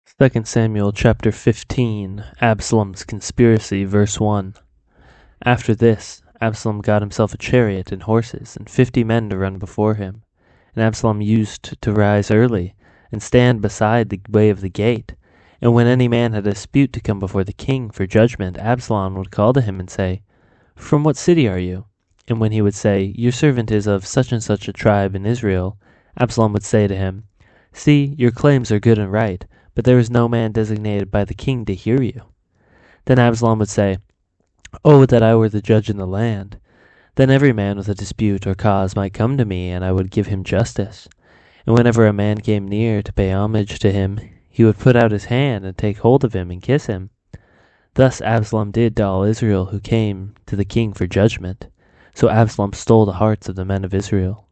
2 Samuel chapter 15, Absalom's conspiracy, verse 1. After this, Absalom got himself a chariot and horses, and 50 men to run before him. And Absalom used to rise early, and stand beside the way of the gate. And when any man had a dispute to come before the king for judgment, Absalom would call to him and say, "From what city are you?" And when he would say, "Your servant is of such and such a tribe in Israel," Absalom would say to him, "See, your claims are good and right, but there is no man designated by the king to hear you." Then Absalom would say, "Oh, that I were the judge in the land! Then every man with a dispute or cause might come to me, and I would give him justice. And whenever a man came near to pay homage to him, he would put out his hand and take hold of him and kiss him." Thus Absalom did to all Israel who came to the king for judgment. So Absalom stole the hearts of the men of Israel.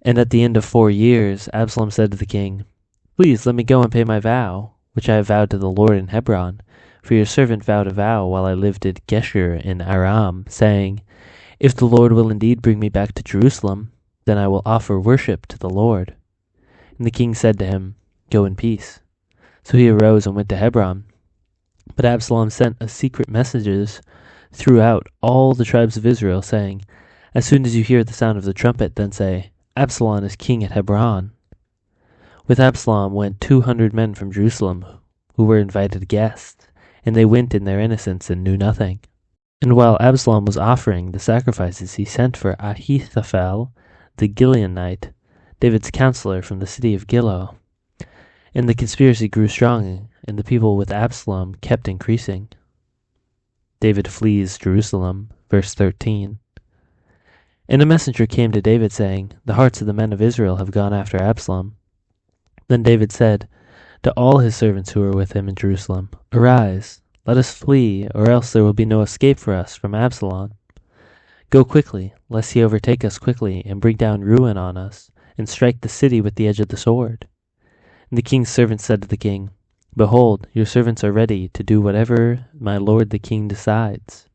And at the end of 4 years, Absalom said to the king, "Please let me go and pay my vow, which I have vowed to the Lord in Hebron. For your servant vowed a vow while I lived at Geshur in Aram, saying, 'If the Lord will indeed bring me back to Jerusalem, then I will offer worship to the Lord.'" And the king said to him, "Go in peace." So he arose and went to Hebron. But Absalom sent secret messages throughout all the tribes of Israel, saying, "As soon as you hear the sound of the trumpet, then say, 'Absalom is king at Hebron.'" With Absalom went 200 men from Jerusalem, who were invited guests, and they went in their innocence and knew nothing. And while Absalom was offering the sacrifices, he sent for Ahithophel the Gileonite, David's counselor from the city of Gilo. And the conspiracy grew strong, and the people with Absalom kept increasing. David flees Jerusalem, verse 13. And a messenger came to David, saying, "The hearts of the men of Israel have gone after Absalom." Then David said to all his servants who were with him in Jerusalem, "Arise, let us flee, or else there will be no escape for us from Absalom. Go quickly, lest he overtake us quickly, and bring down ruin on us, and strike the city with the edge of the sword." And the king's servants said to the king, "Behold, your servants are ready to do whatever my lord the king decides."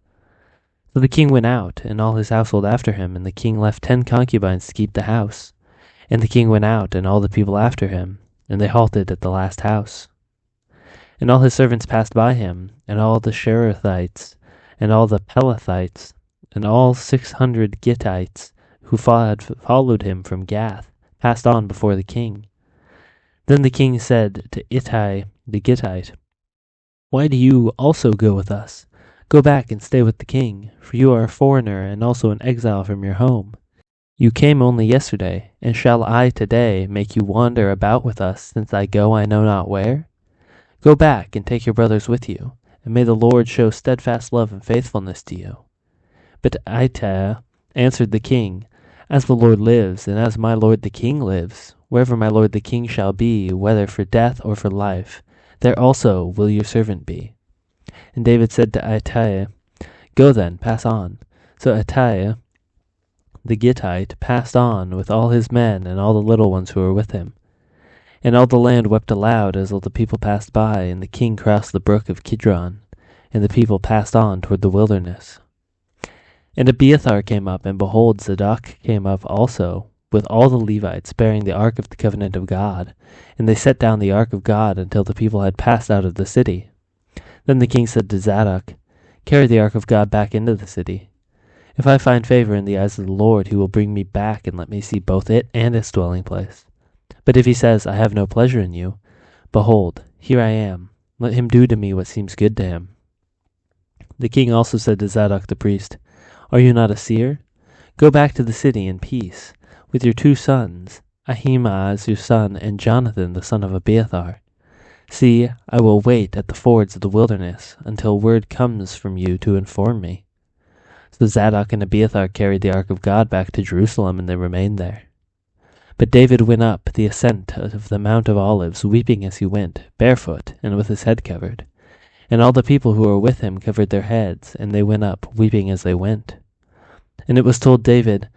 So the king went out, and all his household after him, and the king left 10 concubines to keep the house. And the king went out, and all the people after him, and they halted at the last house. And all his servants passed by him, and all the Sherethites, and all the Pelethites, and all 600 Gittites who had followed him from Gath, passed on before the king. Then the king said to Ittai the Gittite, "Why do you also go with us? Go back and stay with the king, for you are a foreigner and also an exile from your home. You came only yesterday, and shall I today make you wander about with us, since I go I know not where? Go back and take your brothers with you, and may the Lord show steadfast love and faithfulness to you." But Ittai answered the king, "As the Lord lives, and as my lord the king lives, wherever my lord the king shall be, whether for death or for life, there also will your servant be." And David said to Ittai, "Go then, pass on." So Ittai the Gittite passed on with all his men and all the little ones who were with him. And all the land wept aloud as all the people passed by, and the king crossed the brook of Kidron, and the people passed on toward the wilderness. And Abiathar came up, and behold, Zadok came up also, with all the Levites, bearing the ark of the covenant of God. And they set down the ark of God until the people had passed out of the city. Then the king said to Zadok, "Carry the ark of God back into the city. If I find favor in the eyes of the Lord, he will bring me back and let me see both it and its dwelling place. But if he says, 'I have no pleasure in you,' behold, here I am. Let him do to me what seems good to him." The king also said to Zadok the priest, "Are you not a seer? Go back to the city in peace, with your 2 sons, Ahimaaz your son, and Jonathan the son of Abiathar. See, I will wait at the fords of the wilderness until word comes from you to inform me." So Zadok and Abiathar carried the ark of God back to Jerusalem, and they remained there. But David went up the ascent of the Mount of Olives, weeping as he went, barefoot and with his head covered. And all the people who were with him covered their heads, and they went up, weeping as they went. And it was told David,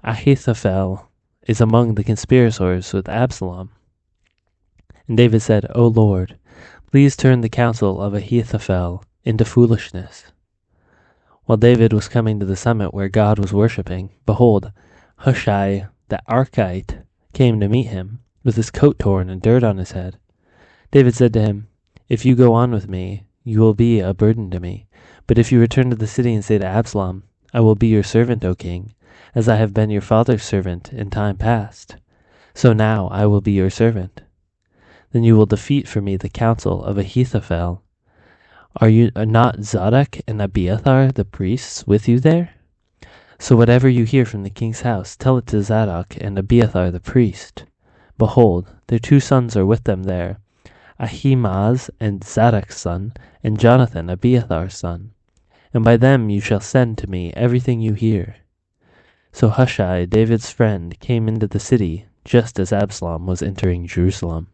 "Ahithophel is among the conspirators with Absalom." And David said, "O Lord, please turn the counsel of Ahithophel into foolishness." While David was coming to the summit where God was worshipping, behold, Hushai the Archite came to meet him, with his coat torn and dirt on his head. David said to him, "If you go on with me, you will be a burden to me. But if you return to the city and say to Absalom, 'I will be your servant, O king, as I have been your father's servant in time past,' so now I will be your servant. Then you will defeat for me the counsel of Ahithophel. Are not Zadok and Abiathar the priests with you there? So whatever you hear from the king's house, tell it to Zadok and Abiathar the priest. Behold, their 2 sons are with them there, Ahimaaz and Zadok's son, and Jonathan Abiathar's son. And by them you shall send to me everything you hear." So Hushai, David's friend, came into the city just as Absalom was entering Jerusalem.